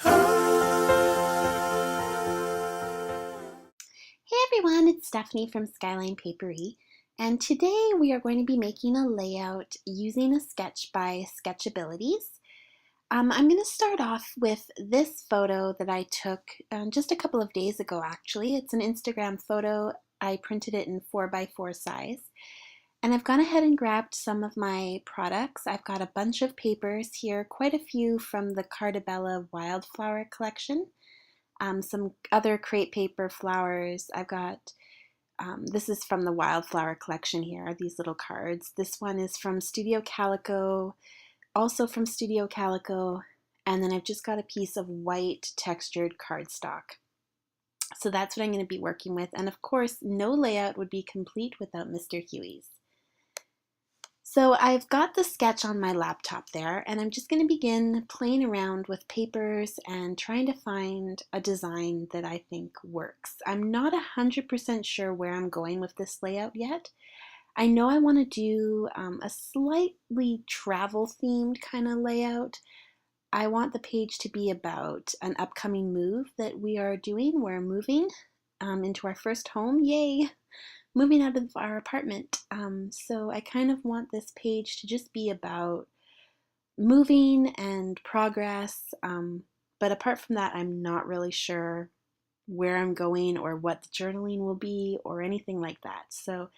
Hey everyone, it's Stephanie from Skyline Papery, and today we are going to be making a layout using a sketch by Sketchabilities. I'm going to start off with this photo that I took just a couple of days ago actually. It's an Instagram photo. I printed it in 4x4 size. And I've gone ahead and grabbed some of my products. I've got a bunch of papers here, quite a few from the Carta Bella wildflower collection. Some other crepe paper flowers. I've got, this is from the wildflower collection here, these little cards. This one is from Studio Calico, also from Studio Calico, and then I've just got a piece of white textured cardstock. So that's what I'm going to be working with, and of course no layout would be complete without Mr. Huey's. So I've got the sketch on my laptop there, and I'm just going to begin playing around with papers and trying to find a design that I think works. I'm not 100% sure where I'm going with this layout yet. I know I want to do a slightly travel themed kind of layout. I want the page to be about an upcoming move that we are doing. We're moving into our first home. Yay! Moving out of our apartment. So I kind of want this page to just be about moving and progress. But apart from that, I'm not really sure where I'm going or what the journaling will be or anything like that. So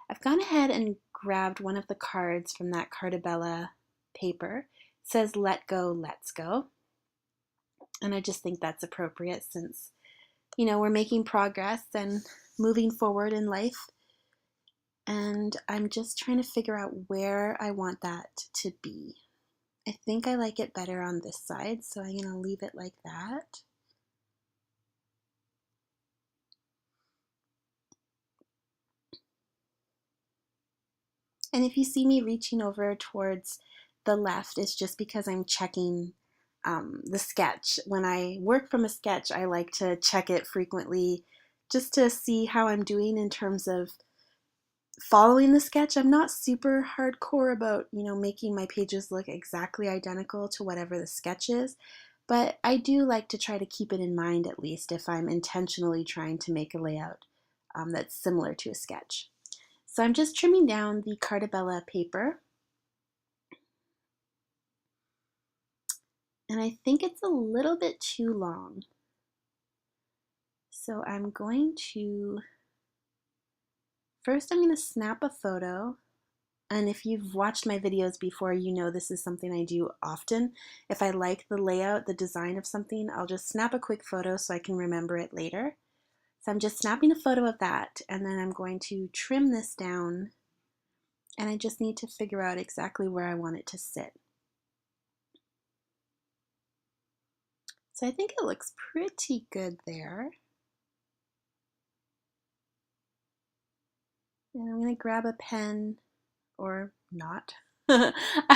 I've gone ahead and grabbed one of the cards from that Carta Bella paper. It says, "Let go, let's go." And I just think that's appropriate since, you know, we're making progress and moving forward in life. And I'm just trying to figure out where I want that to be. I think I like it better on this side, so I'm going to leave it like that. And if you see me reaching over towards the left, it's just because I'm checking the sketch. When I work from a sketch, I like to check it frequently just to see how I'm doing in terms of following the sketch. I'm not super hardcore about, you know, making my pages look exactly identical to whatever the sketch is, but I do like to try to keep it in mind at least if I'm intentionally trying to make a layout that's similar to a sketch. So I'm just trimming down the Carta Bella paper, and I think it's a little bit too long. So I'm going to, first I'm going to snap a photo. And if you've watched my videos before, you know this is something I do often. If I like the layout, the design of something, I'll just snap a quick photo so I can remember it later. So I'm just snapping a photo of that, and then I'm going to trim this down, and I just need to figure out exactly where I want it to sit. So I think it looks pretty good there. And I'm going to grab a pen, or not. I'm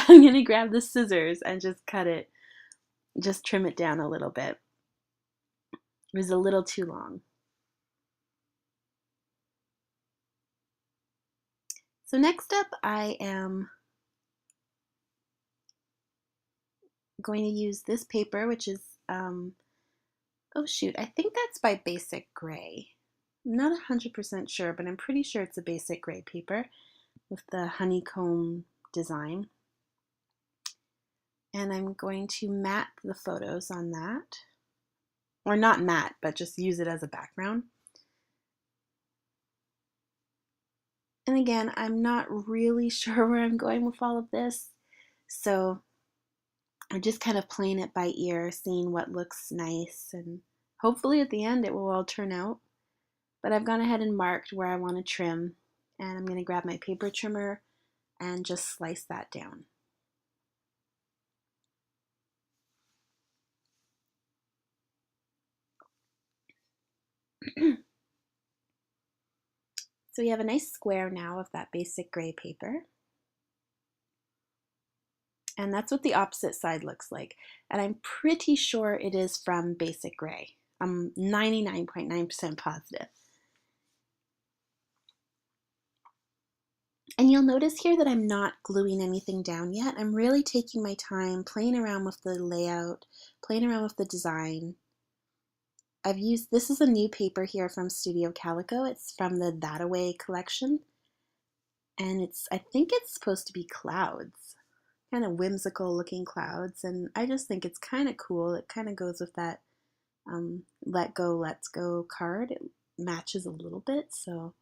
going to grab the scissors and just cut it, just trim it down a little bit. It was a little too long. So next up, I am going to use this paper, which is, oh shoot, I think that's by Basic Gray. I'm not 100% sure, but I'm pretty sure it's a Basic Gray paper with the honeycomb design. And I'm going to mat the photos on that. Or not mat, but just use it as a background. And again, I'm not really sure where I'm going with all of this, so I'm just kind of playing it by ear, seeing what looks nice, and hopefully at the end it will all turn out. But I've gone ahead and marked where I want to trim, and I'm going to grab my paper trimmer and just slice that down. So we have a nice square now of that Basic Gray paper. And that's what the opposite side looks like. And I'm pretty sure it is from Basic Gray. I'm 99.9% positive. And you'll notice here that I'm not gluing anything down yet. I'm really taking my time, playing around with the layout, playing around with the design. This is a new paper here from Studio Calico. It's from the That Away collection. And I think it's supposed to be clouds, kind of whimsical looking clouds. And I just think it's kind of cool. It kind of goes with that Let Go, Let's Go card. It matches a little bit. So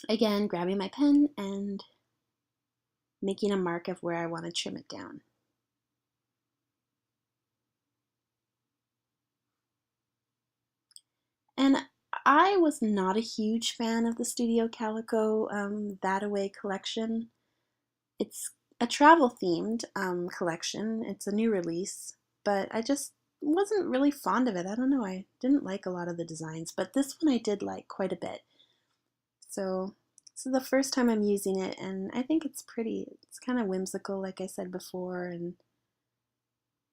again, grabbing my pen and making a mark of where I want to trim it down. And I was not a huge fan of the Studio Calico That Away collection. It's a travel themed collection. It's a new release, but I just wasn't really fond of it. I don't know, I didn't like a lot of the designs, but this one I did like quite a bit. So this is the first time I'm using it, and I think it's pretty. It's kind of whimsical, like I said before, and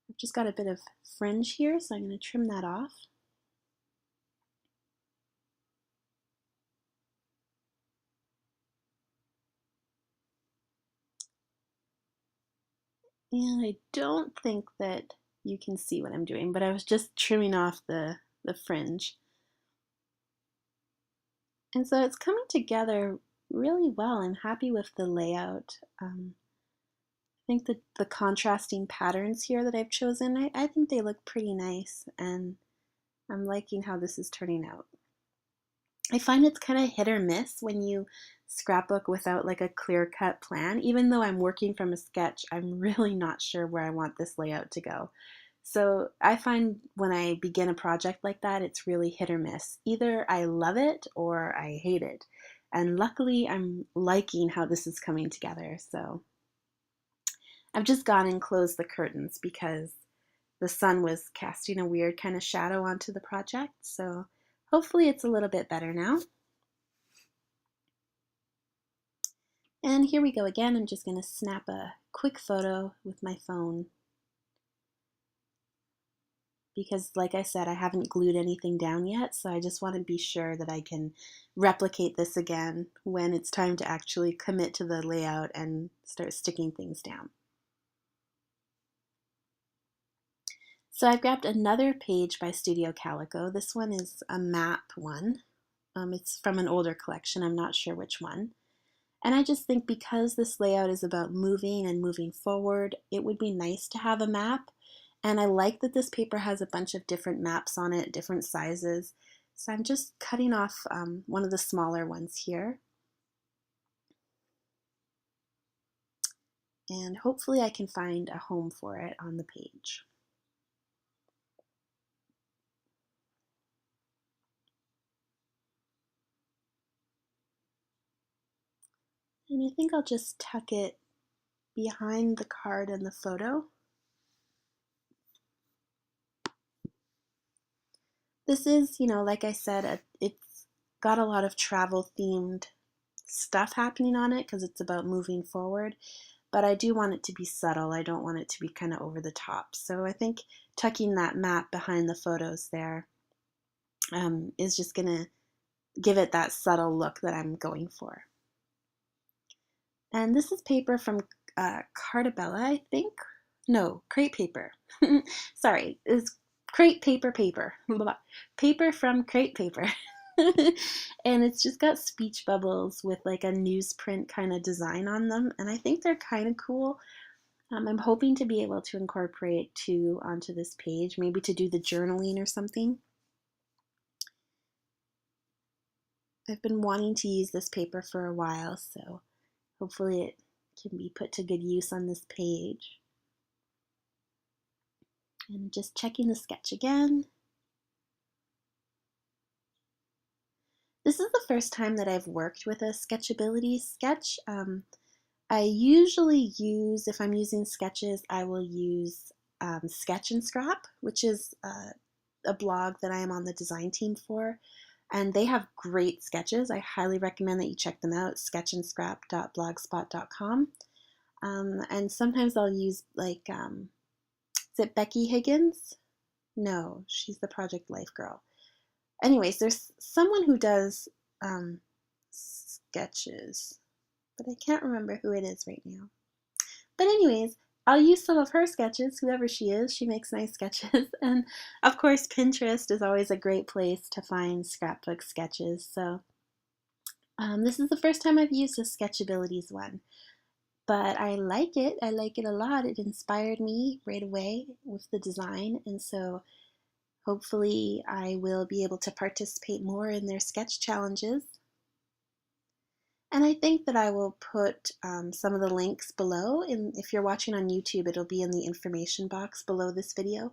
I've just got a bit of fringe here, so I'm going to trim that off. And I don't think that you can see what I'm doing, but I was just trimming off the fringe. And so it's coming together really well. I'm happy with the layout. I think that the contrasting patterns here that I've chosen, I think they look pretty nice, and I'm liking how this is turning out. I find it's kind of hit or miss when you scrapbook without like a clear-cut plan. Even though I'm working from a sketch, I'm really not sure where I want this layout to go. So I find when I begin a project like that, it's really hit or miss. Either I love it or I hate it. And luckily, I'm liking how this is coming together. So I've just gone and closed the curtains because the sun was casting a weird kind of shadow onto the project. So hopefully it's a little bit better now. And here we go again. I'm just going to snap a quick photo with my phone because, like I said, I haven't glued anything down yet, so I just want to be sure that I can replicate this again when it's time to actually commit to the layout and start sticking things down. So I've grabbed another page by Studio Calico. This one is a map one. It's from an older collection. I'm not sure which one. And I just think because this layout is about moving and moving forward, it would be nice to have a map. And I like that this paper has a bunch of different maps on it, different sizes. So I'm just cutting off one of the smaller ones here. And hopefully I can find a home for it on the page. And I think I'll just tuck it behind the card and the photo. This is, like I said, it's got a lot of travel themed stuff happening on it because it's about moving forward, but I do want it to be subtle. I don't want it to be kind of over the top. So I think tucking that map behind the photos there is just going to give it that subtle look that I'm going for. And this is paper from Carta Bella, I think. No, crepe paper. Sorry, it's crepe paper. Paper from crepe paper. And it's just got speech bubbles with like a newsprint kind of design on them, and I think they're kind of cool. I'm hoping to be able to incorporate two onto this page, maybe to do the journaling or something. I've been wanting to use this paper for a while, so hopefully it can be put to good use on this page. And just checking the sketch again. This is the first time that I've worked with a Sketchabilities sketch. I usually use, if I'm using sketches, I will use Sketch and Scrap, which is a blog that I am on the design team for. And they have great sketches. I highly recommend that you check them out, sketchandScrap.blogspot.com. And sometimes I'll use like, is it Becky Higgins? No, she's the Project Life girl. Anyways, there's someone who does sketches. but I can't remember who it is right now. But anyways, I'll use some of her sketches, whoever she is. She makes nice sketches. And of course, Pinterest is always a great place to find scrapbook sketches. So this is the first time I've used a Sketchabilities one. But I like it. I like it a lot. It inspired me right away with the design. And so hopefully I will be able to participate more in their sketch challenges. And I think that I will put some of the links below. And if you're watching on YouTube, it'll be in the information box below this video.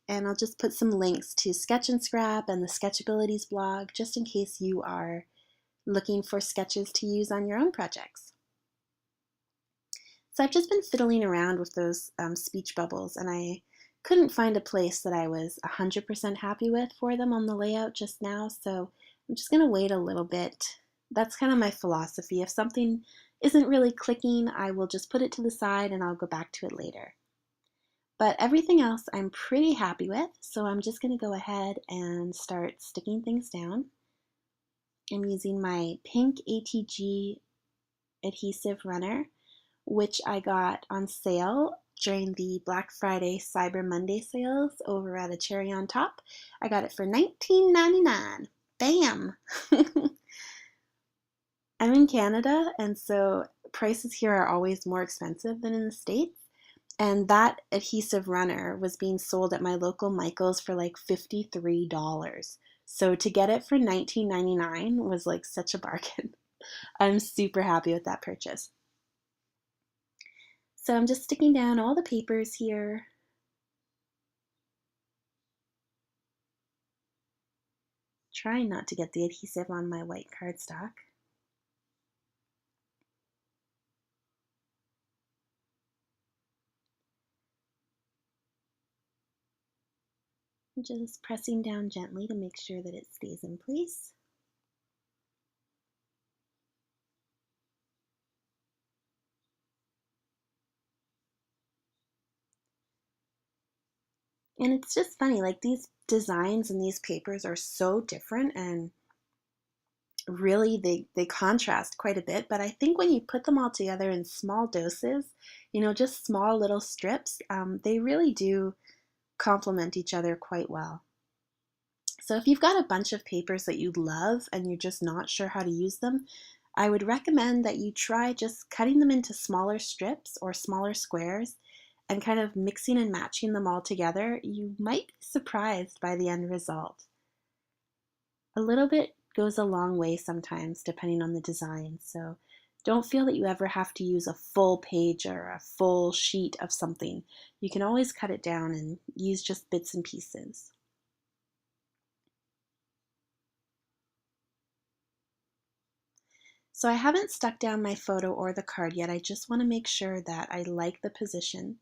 And I'll just put some links to Sketch and Scrap and the Sketchabilities blog, just in case you are looking for sketches to use on your own projects. So I've just been fiddling around with those speech bubbles, and I couldn't find a place that I was 100% happy with for them on the layout just now, so I'm just going to wait a little bit. That's kind of my philosophy. If something isn't really clicking, I will just put it to the side and I'll go back to it later. But everything else I'm pretty happy with, so I'm just going to go ahead and start sticking things down. I'm using my pink ATG adhesive runner, which I got on sale during the Black Friday Cyber Monday sales over at a Cherry on Top. I got it for $19.99. Bam! I'm in Canada, and so prices here are always more expensive than in the States. And that adhesive runner was being sold at my local Michael's for like $53. So to get it for $19.99 was like such a bargain. I'm super happy with that purchase. So I'm just sticking down all the papers here. Trying not to get the adhesive on my white cardstock. I'm just pressing down gently to make sure that it stays in place. And it's just funny, like these designs and these papers are so different, and really they contrast quite a bit, but I think when you put them all together in small doses, just small little strips, they really do complement each other quite well. So if you've got a bunch of papers that you love and you're just not sure how to use them, I would recommend that you try just cutting them into smaller strips or smaller squares and kind of mixing and matching them all together. You might be surprised by the end result. A little bit goes a long way sometimes depending on the design, so don't feel that you ever have to use a full page or a full sheet of something. You can always cut it down and use just bits and pieces. So I haven't stuck down my photo or the card yet. I just want to make sure that I like the position.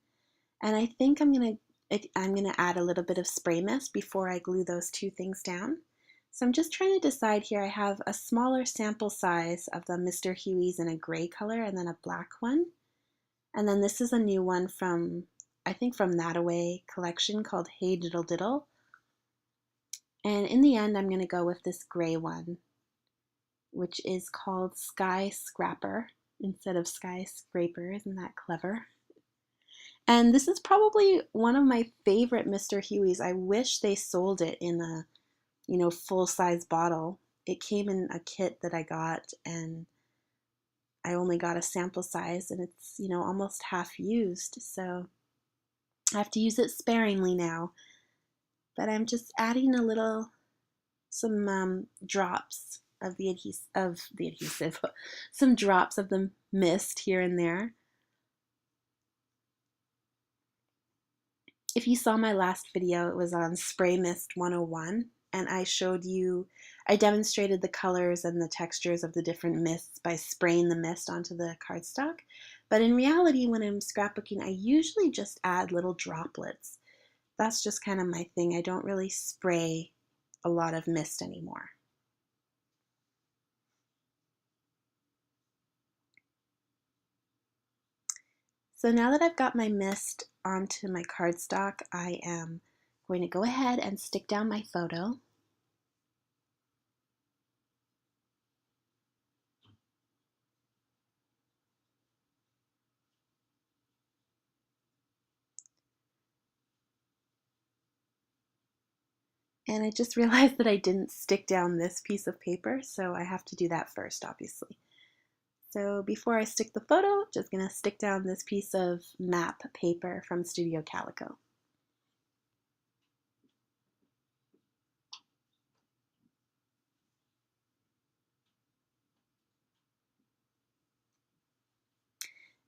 And I think I'm gonna add a little bit of spray mist before I glue those two things down. So I'm just trying to decide here. I have a smaller sample size of the Mr. Huey's in a gray color and then a black one. And then this is a new one from, I think from Thataway collection called Hey Diddle Diddle. And in the end, I'm gonna go with this gray one, which is called Sky Scrapper instead of Skyscraper. Isn't that clever? And this is probably one of my favorite Mr. Huey's. I wish they sold it in a, full-size bottle. It came in a kit that I got, and I only got a sample size, and it's, almost half used. So I have to use it sparingly now. But I'm just adding some drops of the adhesive, some drops of the mist here and there. If you saw my last video, it was on Spray Mist 101, and I demonstrated the colors and the textures of the different mists by spraying the mist onto the cardstock. But in reality, when I'm scrapbooking, I usually just add little droplets. That's just kind of my thing. I don't really spray a lot of mist anymore. So now that I've got my mist onto my cardstock, I am going to go ahead and stick down my photo. And I just realized that I didn't stick down this piece of paper, so I have to do that first, obviously. So before I stick the photo, just gonna stick down this piece of map paper from Studio Calico.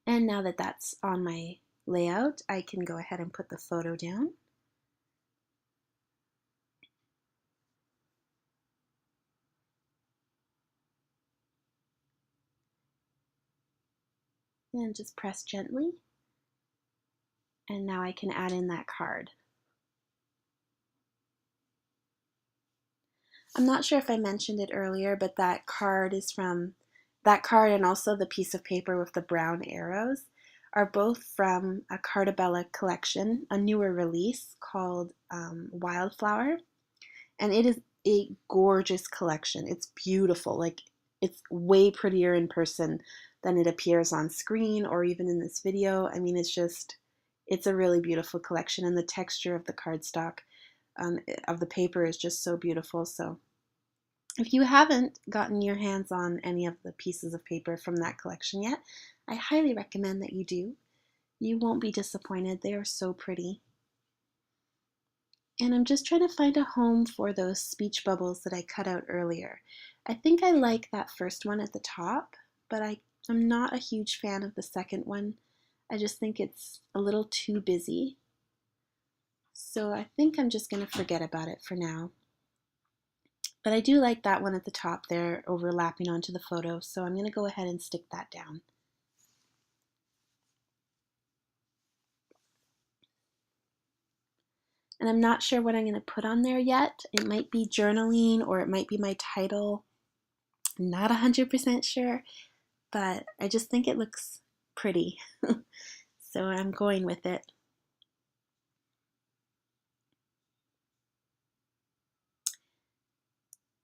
And now that that's on my layout, I can go ahead and put the photo down. And just press gently. And now I can add in that card. I'm not sure if I mentioned it earlier, but that card and also the piece of paper with the brown arrows are both from a Carta Bella collection, a newer release called Wildflower. And it is a gorgeous collection. It's beautiful. Like, it's way prettier in person than it appears on screen or even in this video. I mean, it's a really beautiful collection, and the texture of the cardstock of the paper is just so beautiful. So if you haven't gotten your hands on any of the pieces of paper from that collection yet, I highly recommend that you do. You won't be disappointed. They are so pretty. And I'm just trying to find a home for those speech bubbles that I cut out earlier. I think I like that first one at the top, but I'm not a huge fan of the second one. I just think it's a little too busy. So I think I'm just going to forget about it for now. But I do like that one at the top there overlapping onto the photo, so I'm going to go ahead and stick that down. And I'm not sure what I'm going to put on there yet. It might be journaling or it might be my title. I'm not 100% sure, but I just think it looks pretty. So I'm going with it.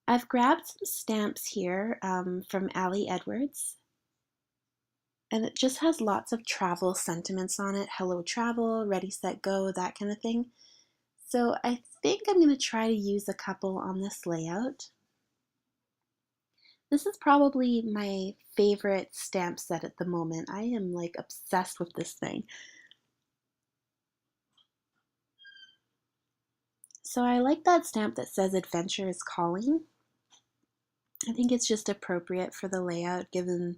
I've grabbed some stamps here from Ali Edwards, and it just has lots of travel sentiments on it. Hello travel, ready, set, go, that kind of thing. So I think I'm going to try to use a couple on this layout. This is probably my favorite stamp set at the moment. I am like obsessed with this thing. So I like that stamp that says adventure is calling. I think it's just appropriate for the layout, given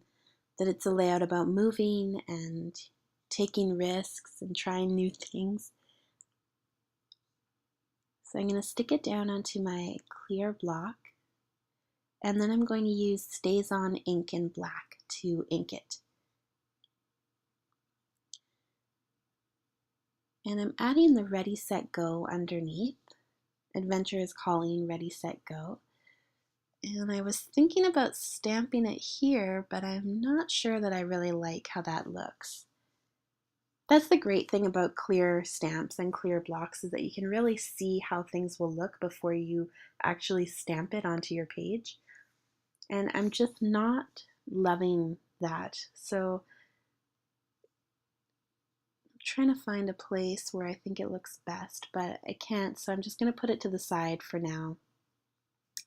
that it's a layout about moving and taking risks and trying new things. So I'm going to stick it down onto my clear block, and then I'm going to use StazOn ink in black to ink it. And I'm adding the ready, set, go underneath. Adventure is calling, ready, set, go. And I was thinking about stamping it here, but I'm not sure that I really like how that looks. That's the great thing about clear stamps and clear blocks, is that you can really see how things will look before you actually stamp it onto your page. And I'm just not loving that. So I'm trying to find a place where I think it looks best, but I can't, so I'm just going to put it to the side for now.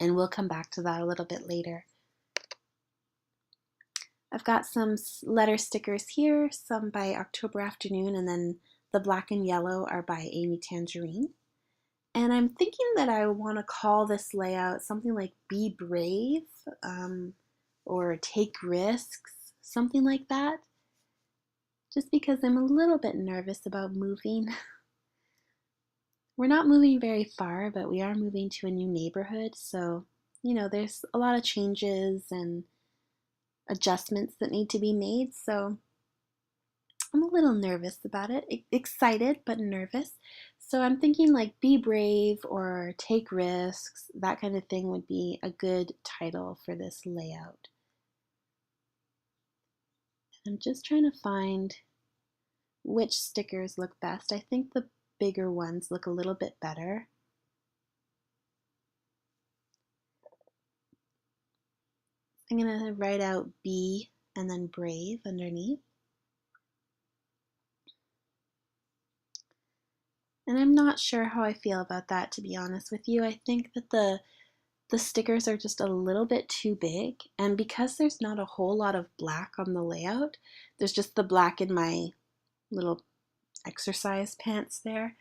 And we'll come back to that a little bit later. I've got some letter stickers here, some by October Afternoon, and then the black and yellow are by Amy Tangerine. And I'm thinking that I want to call this layout something like Be Brave or Take Risks, something like that. Just because I'm a little bit nervous about moving. We're not moving very far, but we are moving to a new neighborhood, so there's a lot of changes and adjustments that need to be made, so I'm a little nervous about it. Excited, but nervous. So I'm thinking like Be Brave or Take Risks, that kind of thing would be a good title for this layout. I'm just trying to find which stickers look best. I think the bigger ones look a little bit better. I'm going to write out Be and then Brave underneath. And I'm not sure how I feel about that, to be honest with you. I think that the stickers are just a little bit too big, and because there's not a whole lot of black on the layout, there's just the black in my little exercise pants there.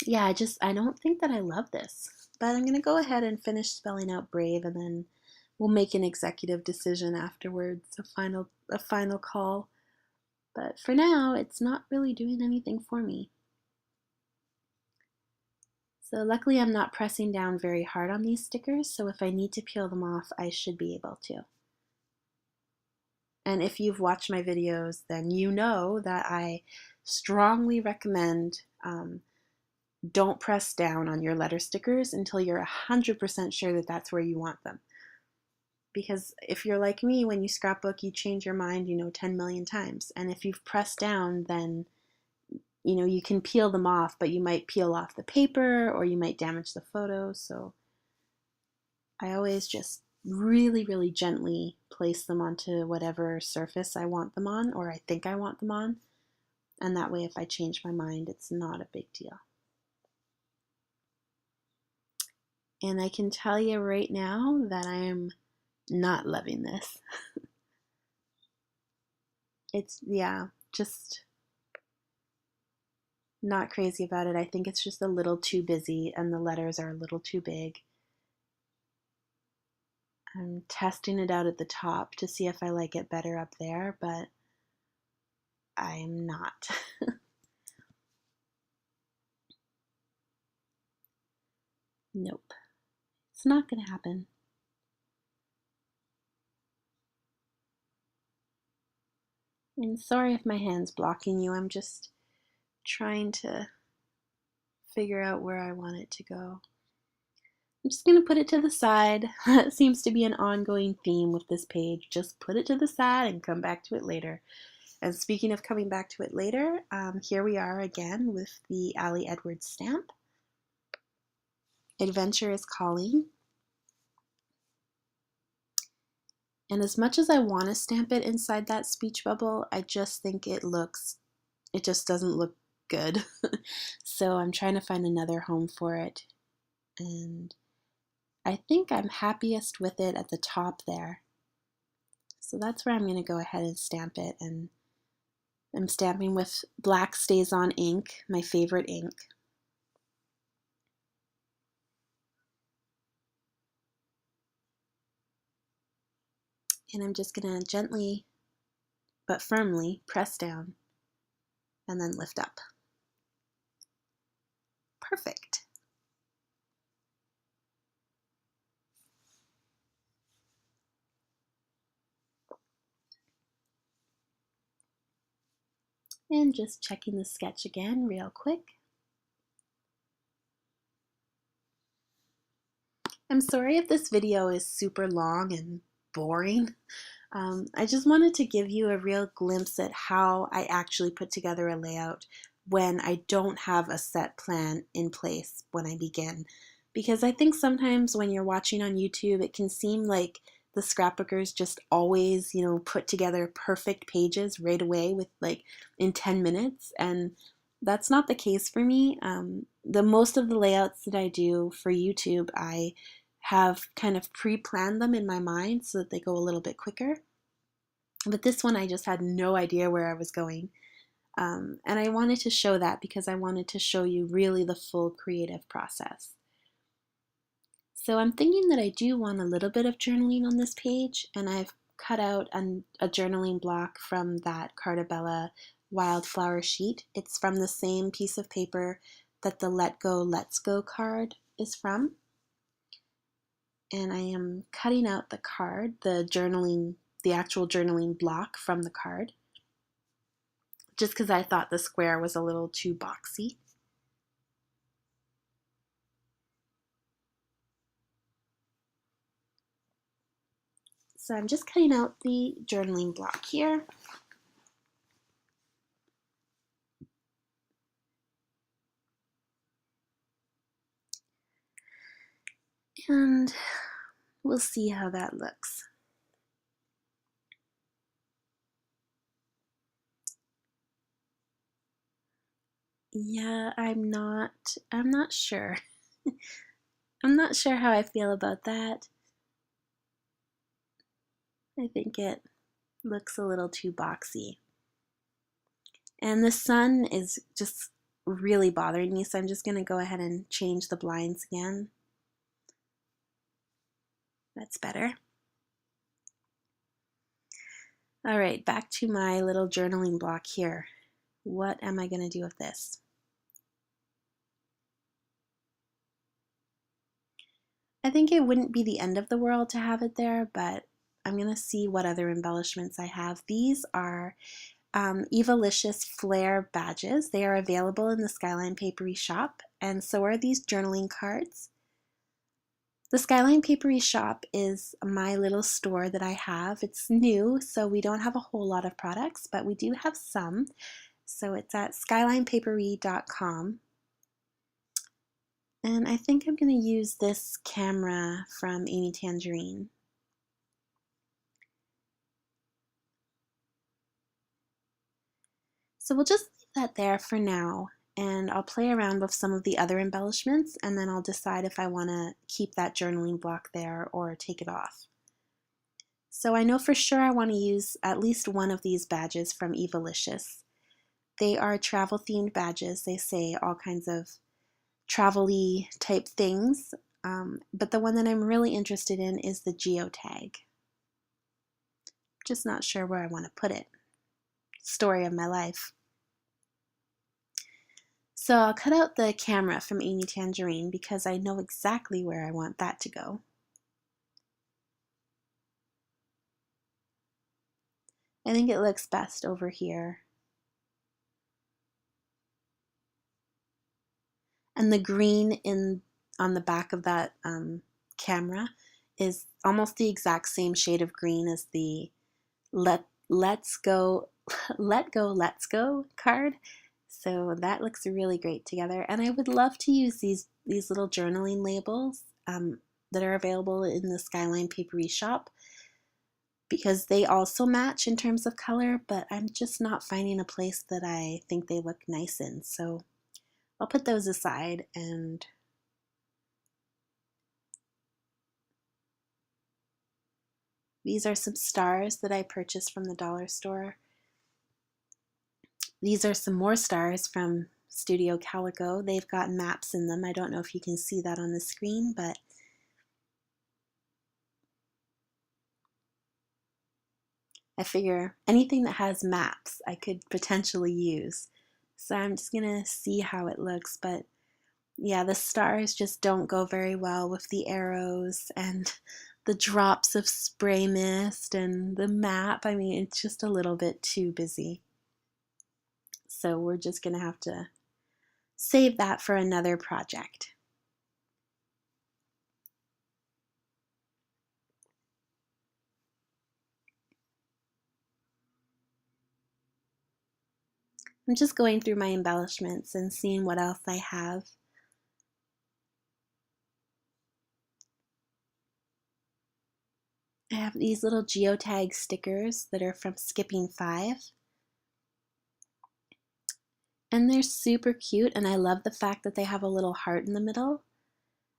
Yeah, I don't think that I love this, but I'm gonna go ahead and finish spelling out brave, and then we'll make an executive decision afterwards, a final call. But for now, it's not really doing anything for me. So luckily I'm not pressing down very hard on these stickers, so if I need to peel them off, I should be able to. And if you've watched my videos, then you know that I strongly recommend don't press down on your letter stickers until you're 100% sure that that's where you want them. Because if you're like me, when you scrapbook, you change your mind, 10 million times. And if you've pressed down, then you can peel them off, but you might peel off the paper or you might damage the photo. So I always just really, really gently place them onto whatever surface I want them on, or I think I want them on. And that way, if I change my mind, it's not a big deal. And I can tell you right now that I am not loving this. It's, yeah, just not crazy about it. I think it's just a little too busy and the letters are a little too big. I'm testing it out at the top to see if I like it better up there, but I'm not. Nope. It's not gonna happen. And sorry if my hand's blocking you. I'm just trying to figure out where I want it to go. I'm just going to put it to the side. That seems to be an ongoing theme with this page. Just put it to the side and come back to it later. And speaking of coming back to it later, here we are again with the Ali Edwards stamp. Adventure is calling. And as much as I want to stamp it inside that speech bubble, I just think it just doesn't look good. So I'm trying to find another home for it. And I think I'm happiest with it at the top there. So that's where I'm going to go ahead and stamp it. And I'm stamping with black StazOn ink, my favorite ink. And I'm just going to gently but firmly press down and then lift up. Perfect. And just checking the sketch again real quick. I'm sorry if this video is super long and boring. I just wanted to give you a real glimpse at how I actually put together a layout when I don't have a set plan in place when I begin. Because I think sometimes when you're watching on YouTube, it can seem like the scrapbookers just always, put together perfect pages right away with in 10 minutes. And that's not the case for me. The most of the layouts that I do for YouTube, I have kind of pre-planned them in my mind so that they go a little bit quicker. But this one I just had no idea where I was going. And I wanted to show that because I wanted to show you really the full creative process. So I'm thinking that I do want a little bit of journaling on this page, and I've cut out a journaling block from that Carta Bella wildflower sheet. It's from the same piece of paper that the Let Go, Let's Go card is from. And I am cutting out the card, the actual journaling block from the card, just because I thought the square was a little too boxy. So I'm just cutting out the journaling block here. And we'll see how that looks. Yeah, I'm not sure. I'm not sure how I feel about that. I think it looks a little too boxy. And the sun is just really bothering me, so I'm just going to go ahead and change the blinds again. That's better. All right, back to my little journaling block here. What am I going to do with this? I think it wouldn't be the end of the world to have it there, but I'm going to see what other embellishments I have. These are Evalicious Flair badges. They are available in the Skyline Papery shop, and so are these journaling cards. The Skyline Papery shop is my little store that I have. It's new, so we don't have a whole lot of products, but we do have some. So it's at skylinepapery.com. And I think I'm going to use this camera from Amy Tangerine. So we'll just leave that there for now, and I'll play around with some of the other embellishments, and then I'll decide if I want to keep that journaling block there or take it off. So I know for sure I want to use at least one of these badges from Evalicious. They are travel themed badges. They say all kinds of travel-y type things, but the one that I'm really interested in is the geotag. Just not sure where I want to put it. Story of my life. So I'll cut out the camera from Amy Tangerine because I know exactly where I want that to go. I think it looks best over here. And the green on the back of that camera is almost the exact same shade of green as the Let's Go Let's Go card. So that looks really great together. And I would love to use these little journaling labels that are available in the Skyline Papery shop because they also match in terms of color, but I'm just not finding a place that I think they look nice in. So I'll put those aside, and these are some stars that I purchased from the dollar store. These are some more stars from Studio Calico. They've got maps in them. I don't know if you can see that on the screen, but I figure anything that has maps I could potentially use. So I'm just gonna see how it looks, but yeah, the stars just don't go very well with the arrows and the drops of spray mist and the map. I mean, it's just a little bit too busy. So we're just gonna have to save that for another project. I'm just going through my embellishments and seeing what else I have. I have these little geotag stickers that are from Skipping 5. And they're super cute, and I love the fact that they have a little heart in the middle.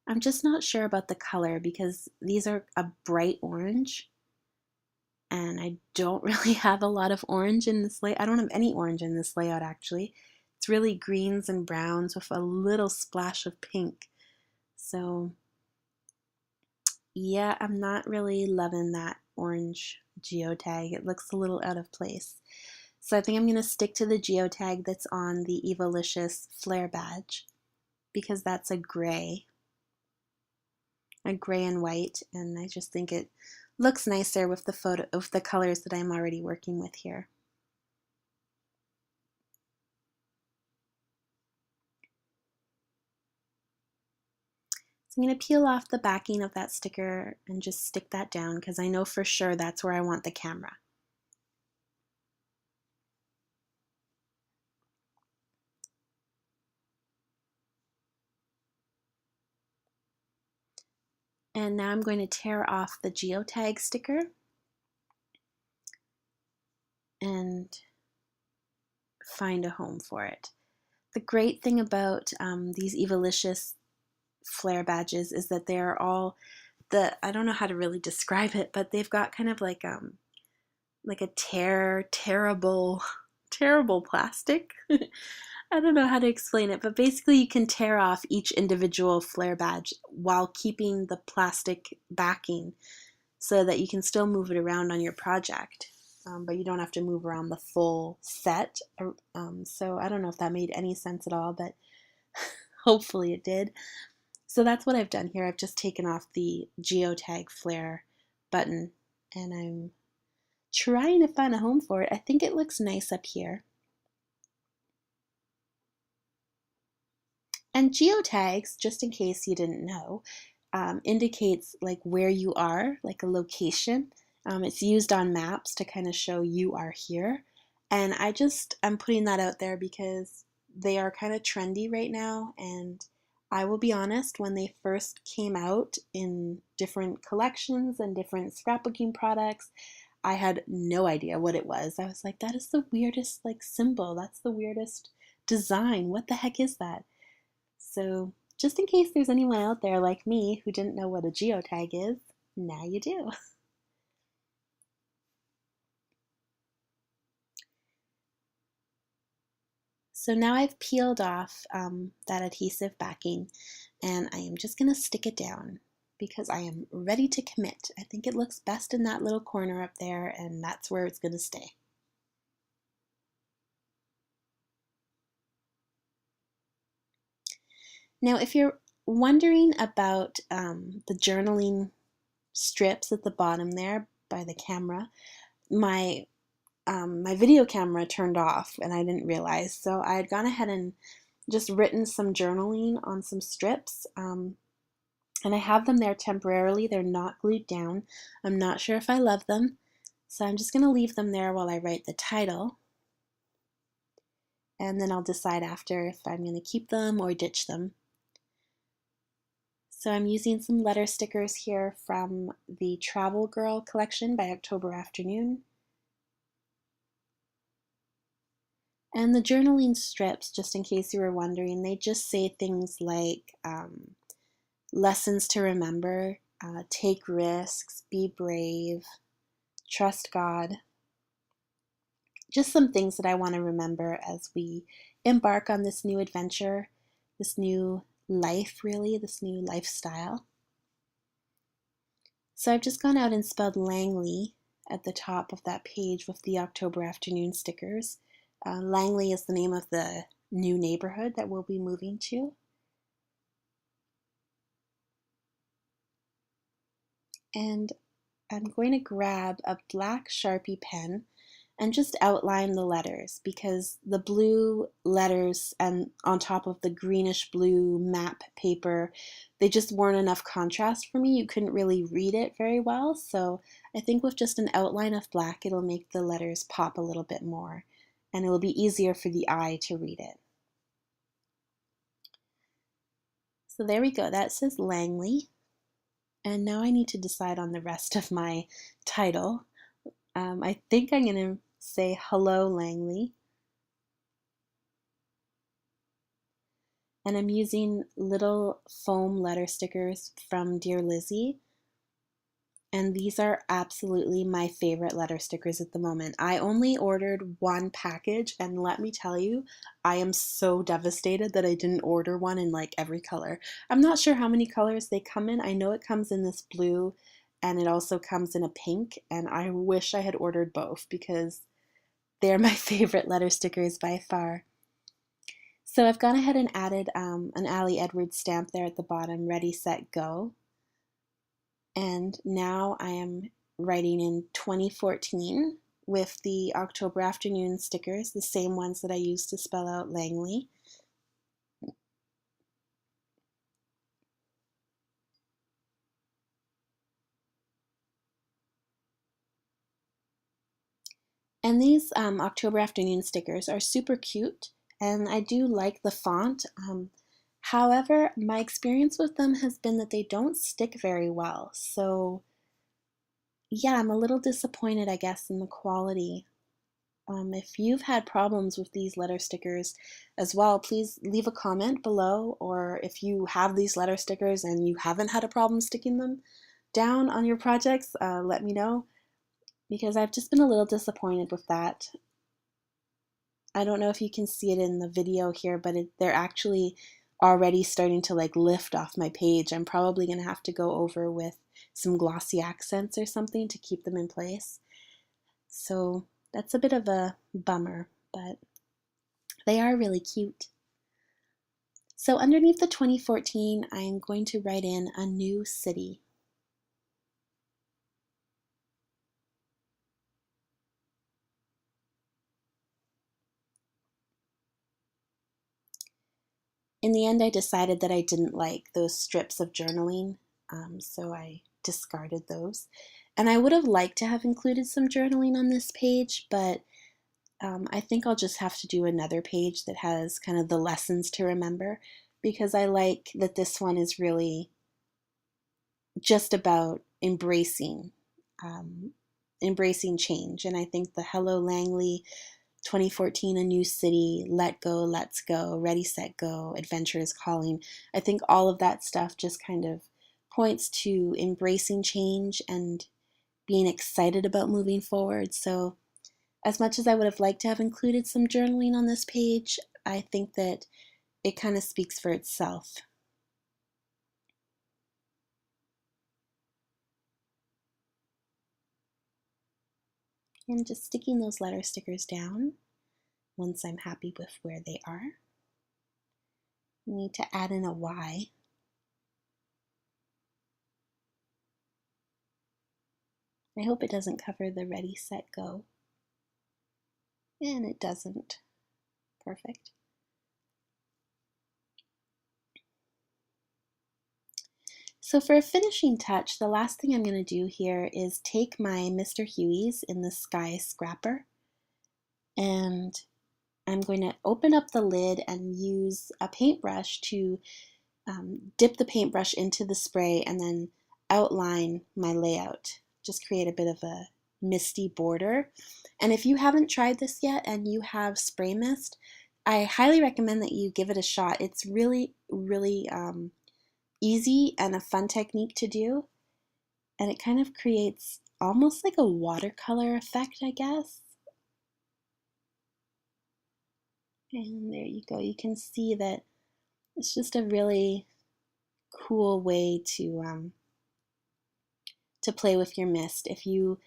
I'm just not sure about the color because these are a bright orange, and I don't really have a lot of orange in this layout. I don't have any orange in this layout, actually. It's really greens and browns with a little splash of pink. So yeah, I'm not really loving that orange geotag. It looks a little out of place. So I think I'm going to stick to the geotag that's on the Evalicious Flare badge because that's a gray and white, and I just think it looks nicer with the photo of the colors that I'm already working with here. So I'm going to peel off the backing of that sticker and just stick that down because I know for sure that's where I want the camera. And now I'm going to tear off the geotag sticker and find a home for it. The great thing about these Evalicious flare badges is that they're all I don't know how to really describe it, but they've got kind of like a terrible plastic. I don't know how to explain it, but basically you can tear off each individual flare badge while keeping the plastic backing so that you can still move it around on your project, but you don't have to move around the full set. So I don't know if that made any sense at all, but hopefully it did. So that's what I've done here. I've just taken off the geotag flare button and I'm trying to find a home for it. I think it looks nice up here. And geotags, just in case you didn't know, indicates like where you are, like a location. It's used on maps to kind of show you are here. And I'm putting that out there because they are kind of trendy right now. And I will be honest, when they first came out in different collections and different scrapbooking products, I had no idea what it was. I was like, that is the weirdest like symbol. That's the weirdest design. What the heck is that? So just in case there's anyone out there like me who didn't know what a geotag is, now you do. So now I've peeled off that adhesive backing and I am just going to stick it down because I am ready to commit. I think it looks best in that little corner up there and that's where it's going to stay. Now if you're wondering about the journaling strips at the bottom there by the camera, my video camera turned off and I didn't realize. So I had gone ahead and just written some journaling on some strips. And I have them there temporarily. They're not glued down. I'm not sure if I love them. So I'm just going to leave them there while I write the title. And then I'll decide after if I'm going to keep them or ditch them. So I'm using some letter stickers here from the Travel Girl collection by October Afternoon. And the journaling strips, just in case you were wondering, they just say things like lessons to remember, take risks, be brave, trust God. Just some things that I want to remember as we embark on this new adventure, this new life, really, this new lifestyle. So I've just gone out and spelled Langley at the top of that page with the October Afternoon stickers. Langley is the name of the new neighborhood that we'll be moving to. And I'm going to grab a black Sharpie pen and just outline the letters because the blue letters and on top of the greenish blue map paper, they just weren't enough contrast for me. You couldn't really read it very well. So I think with just an outline of black, it'll make the letters pop a little bit more and it will be easier for the eye to read it. So there we go. That says Langley. And now I need to decide on the rest of my title. I think I'm going to say Hello Langley. And I'm using little foam letter stickers from Dear Lizzie. And these are absolutely my favorite letter stickers at the moment. I only ordered one package, and let me tell you, I am so devastated that I didn't order one in like every color. I'm not sure how many colors they come in. I know it comes in this blue, and it also comes in a pink, and I wish I had ordered both because they're my favorite letter stickers by far. So I've gone ahead and added an Ali Edwards stamp there at the bottom, ready, set, go. And now I am writing in 2014 with the October Afternoon stickers, the same ones that I used to spell out Langley. And these October Afternoon stickers are super cute, and I do like the font. However, my experience with them has been that they don't stick very well. So yeah, I'm a little disappointed, I guess, in the quality If you've had problems with these letter stickers as well, please leave a comment below, or if you have these letter stickers and you haven't had a problem sticking them down on your projects, let me know, because I've just been a little disappointed with that. I don't know if you can see it in the video here, but they're actually already starting to like lift off my page. I'm probably going to have to go over with some glossy accents or something to keep them in place. So that's a bit of a bummer, but they are really cute. So underneath the 2014, I'm going to write in a new city. In the end, I decided that I didn't like those strips of journaling, so I discarded those. And I would have liked to have included some journaling on this page, but I think I'll just have to do another page that has kind of the lessons to remember, because I like that this one is really just about embracing change. And I think the Hello Langley, 2014, A New City, Let Go, Let's Go, Ready, Set, Go, Adventure is Calling. I think all of that stuff just kind of points to embracing change and being excited about moving forward. So as much as I would have liked to have included some journaling on this page, I think that it kind of speaks for itself. And just sticking those letter stickers down once I'm happy with where they are. I need to add in a Y. I hope it doesn't cover the Ready, Set, Go. And it doesn't. Perfect. So for a finishing touch, the last thing I'm going to do here is take my Mr. Huey's in the Sky Scrapper, and I'm going to open up the lid and use a paintbrush to dip the paintbrush into the spray and then outline my layout. Just create a bit of a misty border. And if you haven't tried this yet and you have spray mist, I highly recommend that you give it a shot. It's really, really easy and a fun technique to do. And it kind of creates almost like a watercolor effect, I guess. And there you go. You can see that it's just a really cool way to play with your mist. If you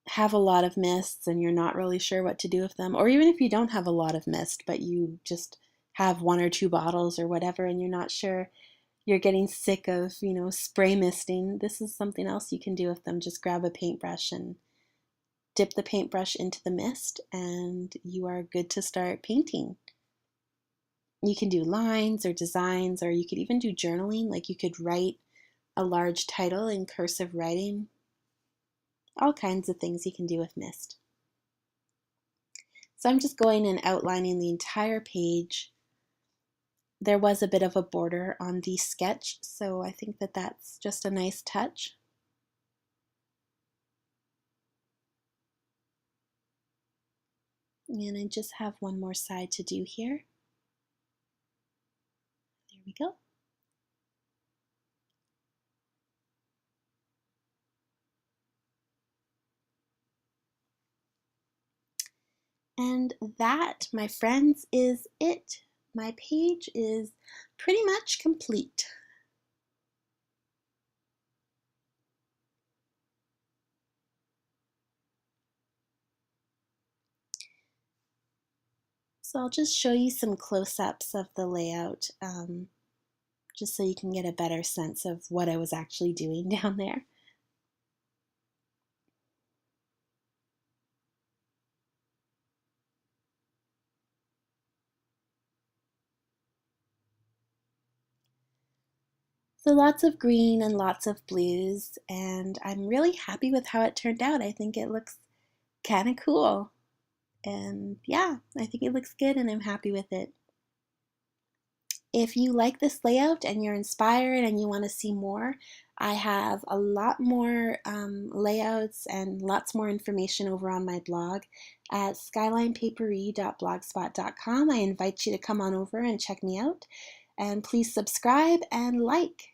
have a lot of mists and you're not really sure what to do with them, or even if you don't have a lot of mist but you just have 1 or 2 bottles or whatever and you're not sure, you're getting sick of, spray misting, this is something else you can do with them. Just grab a paintbrush and dip the paintbrush into the mist and you are good to start painting. You can do lines or designs, or you could even do journaling, like you could write a large title in cursive writing. All kinds of things you can do with mist. So I'm just going and outlining the entire page. There was a bit of a border on the sketch, so I think that that's just a nice touch. And I just have one more side to do here. There we go. And that, my friends, is it. My page is pretty much complete. So I'll just show you some close-ups of the layout, just so you can get a better sense of what I was actually doing down there. So lots of green and lots of blues, and I'm really happy with how it turned out. I think it looks kind of cool. And yeah, I think it looks good and I'm happy with it. If you like this layout and you're inspired and you want to see more, I have a lot more layouts and lots more information over on my blog at skylinepapery.blogspot.com. I invite you to come on over and check me out. And please subscribe and like.